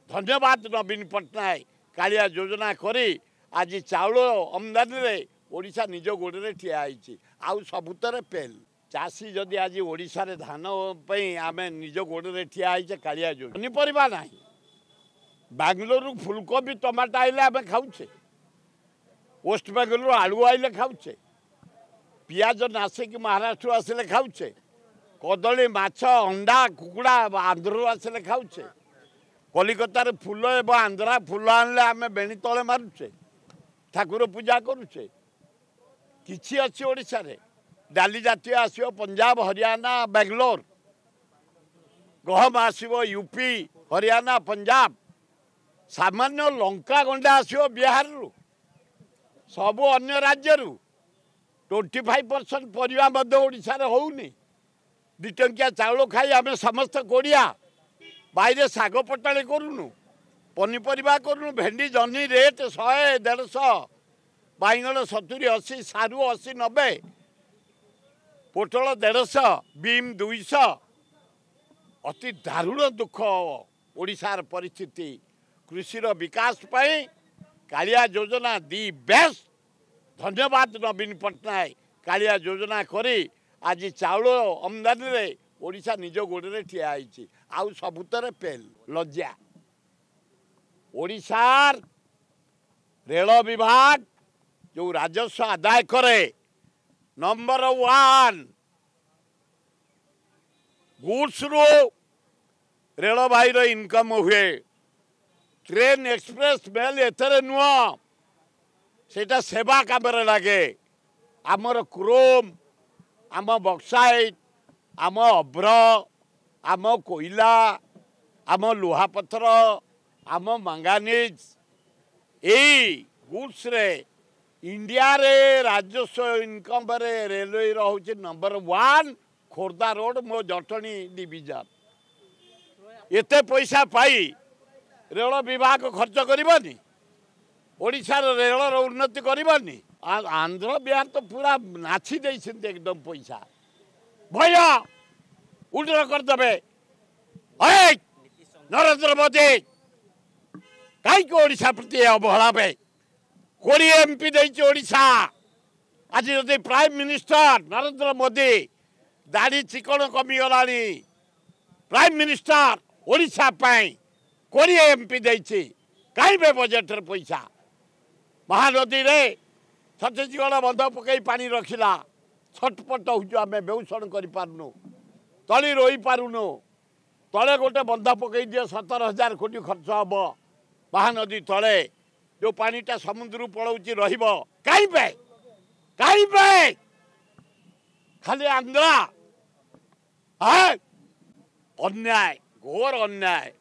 धन्यवाद नवीन पट्टनायक कालिया योजना करी आज चाउल आमदानी रे ओडिशा निज गोड़े ठिया आउ सबुतर फेल चाषी जदि आज ओडिशा रे धान आम निज गोड़े ठिया कालिया योजना पनीपरिया ना बांगलोर फुलकोबी टमाटा आइले आम खाऊे वेस्ट बेंगलोर आलू आइले खाऊे पियाज नासिक महाराष्ट्र आसिले खाऊे कदली माछ अंडा कुकुड़ा आंध्र आसिले खाऊे कलिकतार फूल एवं आंध्रा फूल आनले आम बेणी तले मारुचे ठाकुर पूजा करुचे किछि अच्छी ओडिशा रे डाली जातीय आसो पंजाब हरियाणा बेंगलोर गहम आसो यूपी हरियाणा पंजाब सामान्य लंका गंडा आसो बिहार रु सबु अन्य राज्य 25% परिवा ओडिशा रे होउनी 2 टंकिया चाउल खाई आम समस्त कोड़िया बाहर शाग पटाड़ी करूनु पनीपरिया करूनु भेंडी जह्नी रेट 100-150 बाइगण 70-80 सारू 80-90 पोटल 150 बीम 200 अति दारुण दुख ओडिशार परिस्थिति कृषि विकास पाई कालिया योजना दी बेस्ट धन्यवाद नवीन पट्टनायक कालिया योजना करी आज चाउल आमदानी रे ओडिशा निज गोड़े ठिया आउ सबुतर फेल लज्जा ओडिशार रेल विभाग जो राजस्व आदाय करे नंबर 1 गुड्स रो रेल भाई रो इनकम हुए ट्रेन एक्सप्रेस मेल एथरे नुह सेटा सेवा काम लगे आमर क्रोम आम बक्साइट आम अभ्र आम कोयला आम लुहा पत्थर आम मंगानीज यही गुड्स रे इंडिया रे राजस्व इनकम रे रेलवे रोचे नंबर 1 खोर्धा रोड मो जटणी डिविजन एते पैसा पाई रेल विभाग खर्च करबनी ओडिशार रेलर उन्नति करबनी आंध्र बिहार तो पूरा नाची देइछन्ते एकदम पैसा भैया उल्टा करदे नरेंद्र मोदी कहीं ओडिशा प्रति अवहेला 20 एमपी देइछि ओडिशा आज जदि प्राइम मिनिस्टर नरेंद्र मोदी दाढ़ी चिकन कमी गलानी प्राइम मिनिस्टर ओडिशा पाई 20 एमपी देइछि कहीं बे बजेट रे पैसा महानदी रे छत्तीसगढ़ बंध पकई पानी रखिला छटपट हो आम बेउषण कर तली रोई पारुनु तले गोटे बंध पकई दिए 17,000 कोटी खर्च हम महानदी तले जो पानीटा समुद्र पलाउची रहिबो काई पे खाली आंध्रा अन्याय घोर अन्याय